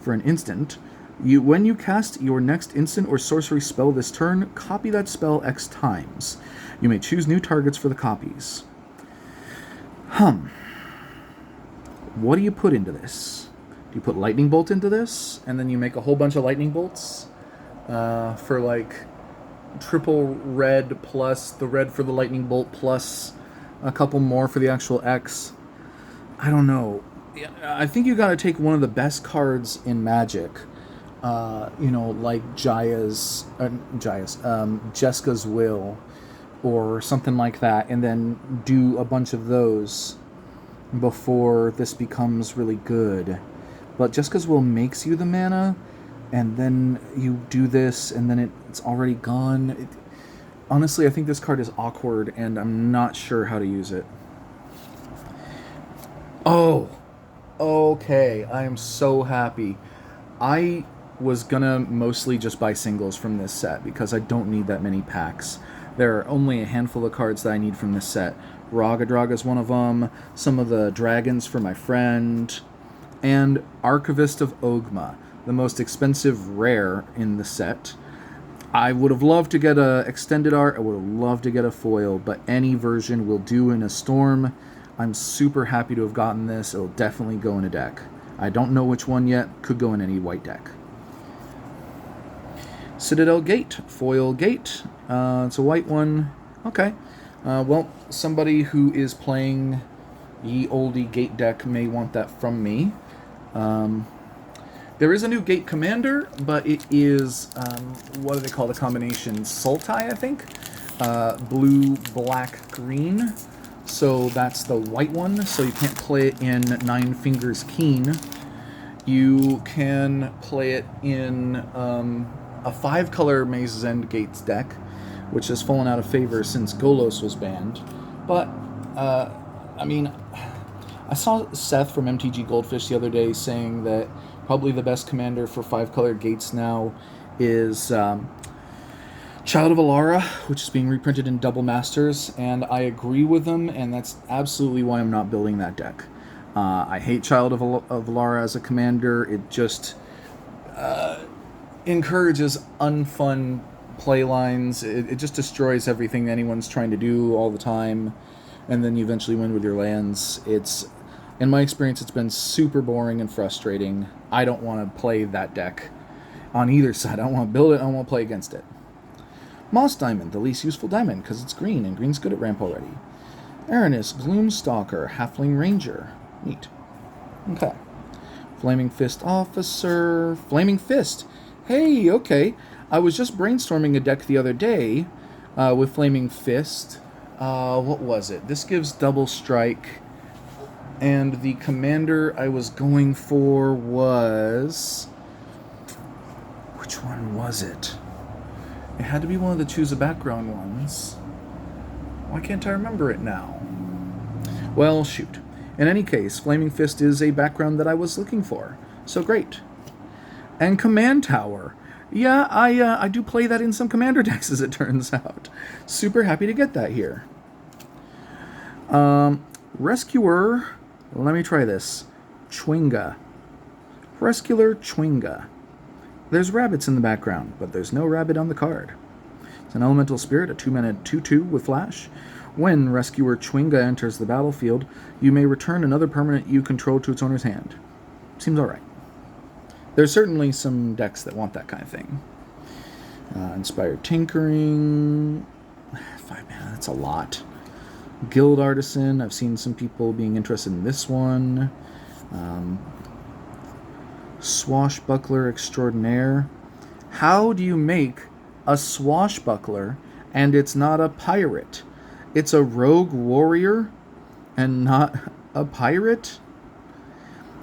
S1: For an instant, when you cast your next instant or sorcery spell this turn, copy that spell X times. You may choose new targets for the copies. What do you put into this? Do you put Lightning Bolt into this, and then you make a whole bunch of Lightning Bolts for like triple red plus the red for the Lightning Bolt plus a couple more for the actual X? I don't know. I think you got to take one of the best cards in Magic, like Jeska's Will, or something like that, and then do a bunch of those before this becomes really good. But Jeska's Will makes you the mana, and then you do this, and then it's already gone. Honestly, I think this card is awkward, and I'm not sure how to use it. Oh! Okay, I am so happy. I was gonna mostly just buy singles from this set because I don't need that many packs. There are only a handful of cards that I need from this set. Raga is one of them, some of the dragons for my friend, and Archivist of Ogma, the most expensive rare in the set. I would have loved to get a extended art, I would have loved to get a foil, but any version will do in a storm. I'm super happy to have gotten this. It'll definitely go in a deck. I don't know which one yet. Could go in any white deck. Citadel Gate. Foil Gate. It's a white one. Okay. Well, somebody who is playing Ye Olde Gate deck may want that from me. There is a new Gate Commander, but it is, what do they call the combination? Sultai, I think? Blue, black, green. So that's the white one, so you can't play it in Nine Fingers Keen. You can play it in a 5-color Maze's End Gates deck, which has fallen out of favor since Golos was banned. But, I mean, I saw Seth from MTG Goldfish the other day saying that probably the best commander for 5-color Gates now is Child of Alara, which is being reprinted in Double Masters, and I agree with them, and that's absolutely why I'm not building that deck. I hate Child of Alara as a commander. It just encourages unfun play lines. It just destroys everything anyone's trying to do all the time, and then you eventually win with your lands. In my experience, it's been super boring and frustrating. I don't want to play that deck on either side. I don't want to build it. I don't want to play against it. Moss Diamond, the least useful diamond, because it's green, and green's good at ramp already. Aranis, Gloomstalker, Halfling Ranger. Neat. Okay. Flaming Fist Officer. Flaming Fist. Hey, okay. I was just brainstorming a deck the other day with Flaming Fist. What was it? This gives double strike. And the commander I was going for was... Which one was it? It had to be one of the choose a background ones. Why can't I remember it now? Well, shoot. In any case, Flaming Fist is a background that I was looking for. So great. And Command Tower. Yeah, I do play that in some commander decks, as it turns out. Super happy to get that here. Rescuer. Let me try this. Chwinga. Rescuer Chwinga. There's rabbits in the background, but there's no rabbit on the card. It's an elemental spirit, a 2-mana 2/2 with flash. When Rescuer Chwinga enters the battlefield, you may return another permanent you control to its owner's hand. Seems alright. There's certainly some decks that want that kind of thing. Inspired Tinkering. 5 mana, that's a lot. Guild Artisan, I've seen some people being interested in this one. Swashbuckler Extraordinaire. How do you make a swashbuckler and it's not a pirate? It's a rogue warrior and not a pirate?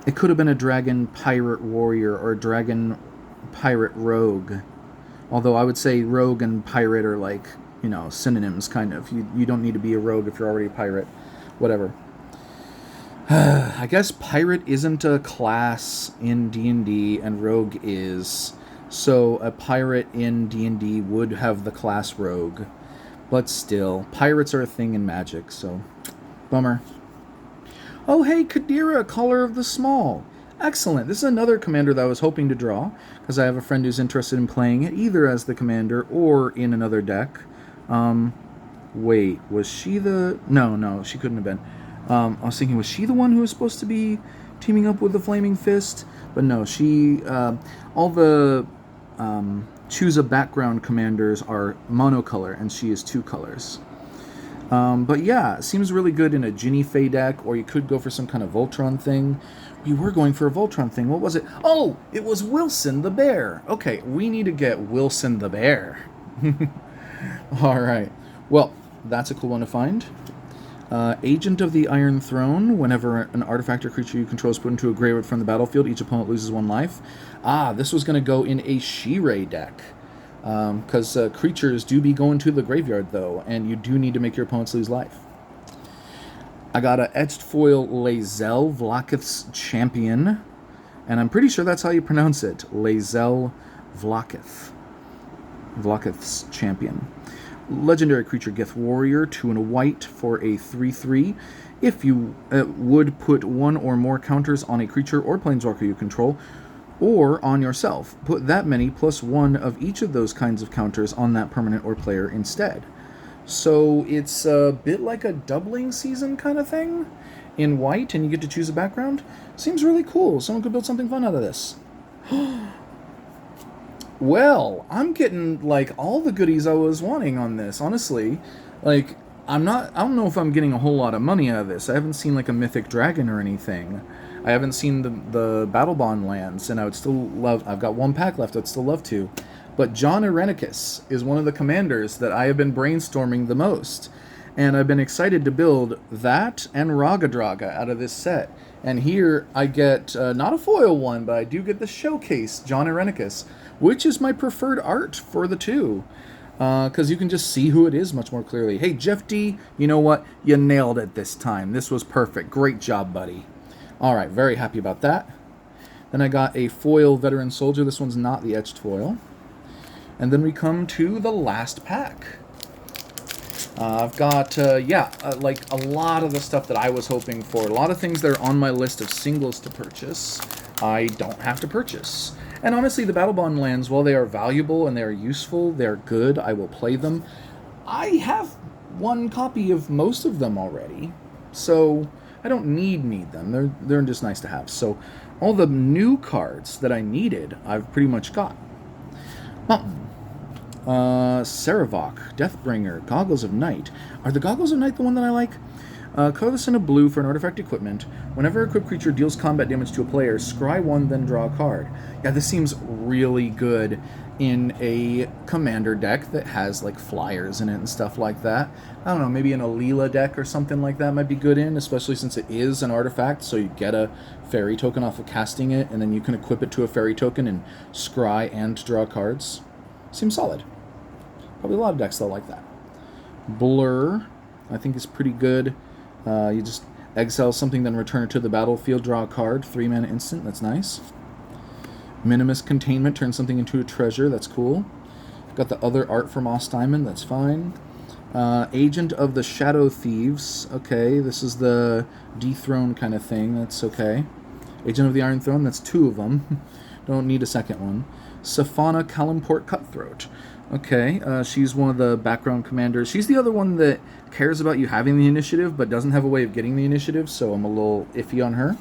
S1: It could have been a dragon pirate warrior or a dragon pirate rogue. Although I would say rogue and pirate are like, synonyms kind of. You don't need to be a rogue if you're already a pirate. Whatever. I guess pirate isn't a class in D&D and rogue is. So a pirate in D&D would have the class rogue. But still, pirates are a thing in Magic, so bummer. Oh hey, Kadira, Caller of the Small. Excellent. This is another commander that I was hoping to draw, because I have a friend who's interested in playing it, either as the commander or in another deck. Wait, was she the... No, she couldn't have been. I was thinking, was she the one who was supposed to be teaming up with the Flaming Fist? But no, she... all the choose a background commanders are monocolor, and she is 2 colors. But yeah, it seems really good in a Ginny Fey deck, or you could go for some kind of Voltron thing. We were going for a Voltron thing. What was it? Oh, it was Wilson the Bear. Okay, we need to get Wilson the Bear. All right. Well, that's a cool one to find. Agent of the Iron Throne. Whenever an artifact or creature you control is put into a graveyard from the battlefield, each opponent loses 1 life. This was going to go in a She-Ray deck. Because creatures do be going to the graveyard, though, and you do need to make your opponents lose life. I got a Etched Foil Lae'zel, Vlaakith's Champion, and I'm pretty sure that's how you pronounce it. Lae'zel Vlaakith. Vlaakith's Champion. Legendary creature Gith Warrior, 2 and a white for a 3/3. If you would put 1 or more counters on a creature or planeswalker you control, or on yourself. Put that many plus 1 of each of those kinds of counters on that permanent or player instead. So it's a bit like a doubling season kind of thing in white, and you get to choose a background. Seems really cool. Someone could build something fun out of this. Well, I'm getting like all the goodies I was wanting on this, honestly. Like, I don't know if I'm getting a whole lot of money out of this. I haven't seen like a mythic dragon or anything. I haven't seen the Battle Bond lands, and I would still love... I've got 1 pack left, I'd still love to. But John Irenicus is one of the commanders that I have been brainstorming the most. And I've been excited to build that and Raga Draga out of this set. And here I get not a foil one, but I do get the showcase John Irenicus, which is my preferred art for the two. Because you can just see who it is much more clearly. Hey, Jeff D., you know what? You nailed it this time. This was perfect. Great job, buddy. All right, very happy about that. Then I got a foil Veteran Soldier. This one's not the etched foil. And then we come to the last pack. I've got, like a lot of the stuff that I was hoping for. A lot of things that are on my list of singles to purchase, I don't have to purchase. And honestly, the Battle Bond lands, while they are valuable and they are useful, they're good, I will play them. I have one copy of most of them already, so I don't need them. They're just nice to have. So all the new cards that I needed, I've pretty much got. Mountain. Saravok, Deathbringer, Goggles of Night. Are the Goggles of Night the one that I like? Color this in a blue for an artifact equipment. Whenever a equipped creature deals combat damage to a player, scry one, then draw a card. Yeah, this seems really good in a commander deck that has like flyers in it and stuff like that. I don't know, maybe an Alila deck or something like that might be good in, especially since it is an artifact, so you get a fairy token off of casting it, and then you can equip it to a fairy token and scry and draw cards. Seems solid. Probably a lot of decks that like that. Blur, I think, is pretty good. You just exile something, then return it to the battlefield, draw a card, 3-mana instant, that's nice. Minimus Containment, turn something into a treasure, that's cool. Got the other art from Moss Diamond, that's fine. Agent of the Shadow Thieves, okay, this is the dethrone kind of thing, that's okay. Agent of the Iron Throne, that's 2 of them. Don't need a second one. Safana Kalimport Cutthroat. Okay, she's one of the background commanders. She's the other one that cares about you having the initiative, but doesn't have a way of getting the initiative, so I'm a little iffy on her.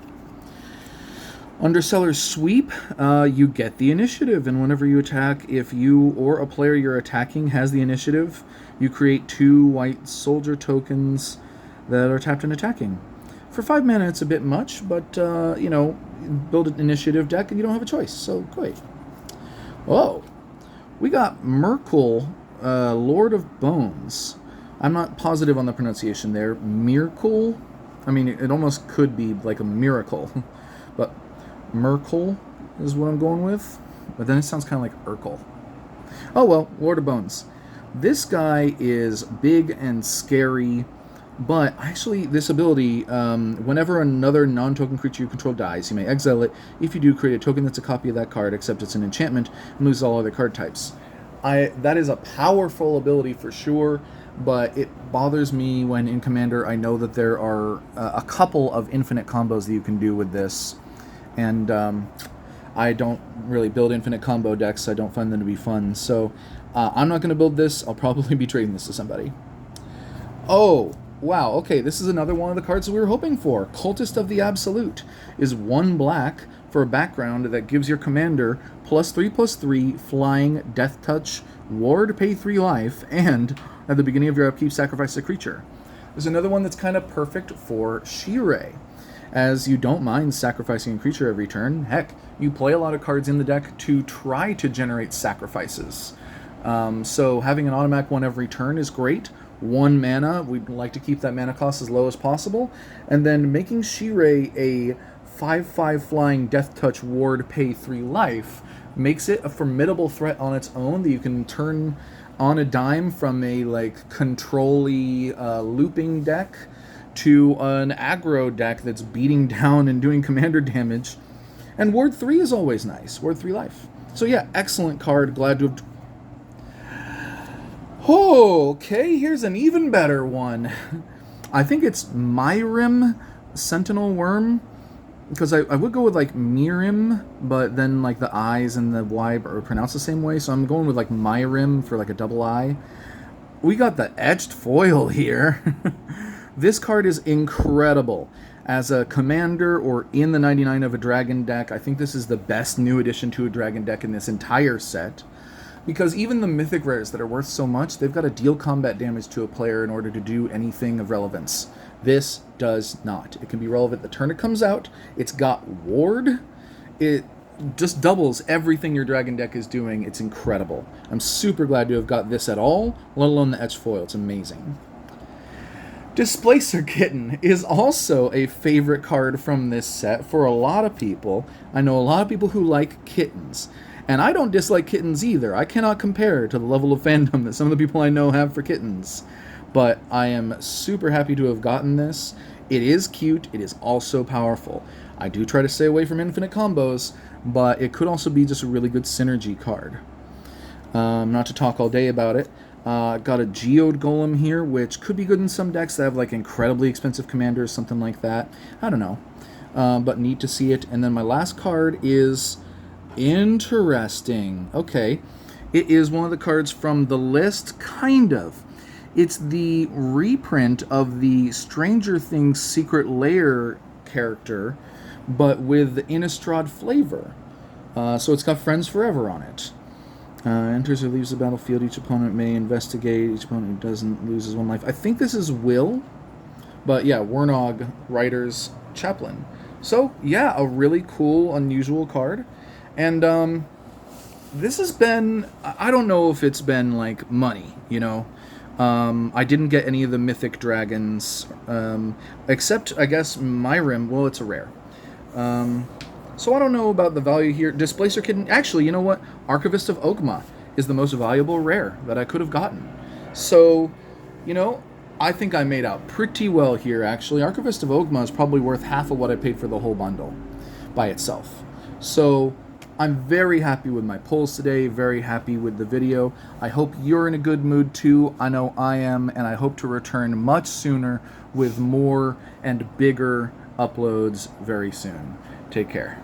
S1: Underseller's Sweep, you get the initiative, and whenever you attack, if you or a player you're attacking has the initiative, you create 2 white soldier tokens that are tapped and attacking. For 5 mana, it's a bit much, but, build an initiative deck and you don't have a choice, so great. Whoa. We got Merkle, Lord of Bones. I'm not positive on the pronunciation there. Miracle? I mean, it almost could be like a miracle. But Merkle is what I'm going with. But then it sounds kind of like Urkel. Oh well, Lord of Bones. This guy is big and scary, but actually this ability, whenever another non-token creature you control dies, you may exile it. If you do, create a token that's a copy of that card, except it's an enchantment, and lose all other card types. That is a powerful ability for sure, but it bothers me when in Commander I know that there are a couple of infinite combos that you can do with this, and I don't really build infinite combo decks, so I don't find them to be fun. So I'm not going to build this. I'll probably be trading this to somebody. Oh, wow, okay, this is another one of the cards that we were hoping for. Cultist of the Absolute is 1 black for a background that gives your commander +3/+3, flying, death touch, ward, pay 3 life, and at the beginning of your upkeep, sacrifice a creature. There's another one that's kind of perfect for Shirei, as you don't mind sacrificing a creature every turn. Heck, you play a lot of cards in the deck to try to generate sacrifices. So having an automatic one every turn is great. 1 mana, we'd like to keep that mana cost as low as possible. And then making Shirei a 5/5 flying death touch ward pay 3 life makes it a formidable threat on its own that you can turn on a dime from a like control-y looping deck to an aggro deck that's beating down and doing commander damage. And ward 3 is always nice. Ward 3 life. So yeah, excellent card. Glad to have... Oh, okay, here's an even better one. I think it's Myrim Sentinel Worm, because I would go with like Mirim, but then like the I's and the Y are pronounced the same way, so I'm going with like Myrim for like a double I. We got the etched foil here. This card is incredible. As a commander or in the 99 of a dragon deck, I think this is the best new addition to a dragon deck in this entire set. Because even the mythic rares that are worth so much, they've got to deal combat damage to a player in order to do anything of relevance. This does not. It can be relevant the turn it comes out. It's got ward. It just doubles everything your dragon deck is doing. It's incredible. I'm super glad to have got this at all, let alone the etched foil. It's amazing. Displacer Kitten is also a favorite card from this set for a lot of people. I know a lot of people who like kittens. And I don't dislike kittens either. I cannot compare to the level of fandom that some of the people I know have for kittens. But I am super happy to have gotten this. It is cute. It is also powerful. I do try to stay away from infinite combos, but it could also be just a really good synergy card. Not to talk all day about it. Got a Geode Golem here, which could be good in some decks that have like incredibly expensive commanders, something like that. I don't know. But neat to see it. And then my last card is interesting. Okay. It is one of the cards from the list, kind of. It's the reprint of the Stranger Things Secret Lair character, but with the Innistrad flavor. So it's got Friends Forever on it. Enters or leaves the battlefield. Each opponent may investigate. Each opponent who doesn't loses one life. I think this is Will. But yeah, Wernog, Writer's Chaplain. So yeah, a really cool, unusual card. And this has been... I don't know if it's been like money, you know. I didn't get any of the mythic dragons. Except, I guess, Myrim. Well, it's a rare. So I don't know about the value here. Displacer Kitten... Actually, you know what? Archivist of Ogma is the most valuable rare that I could have gotten. So, you know, I think I made out pretty well here, actually. Archivist of Ogma is probably worth half of what I paid for the whole bundle by itself. So I'm very happy with my pulls today, very happy with the video. I hope you're in a good mood too. I know I am, and I hope to return much sooner with more and bigger uploads very soon. Take care.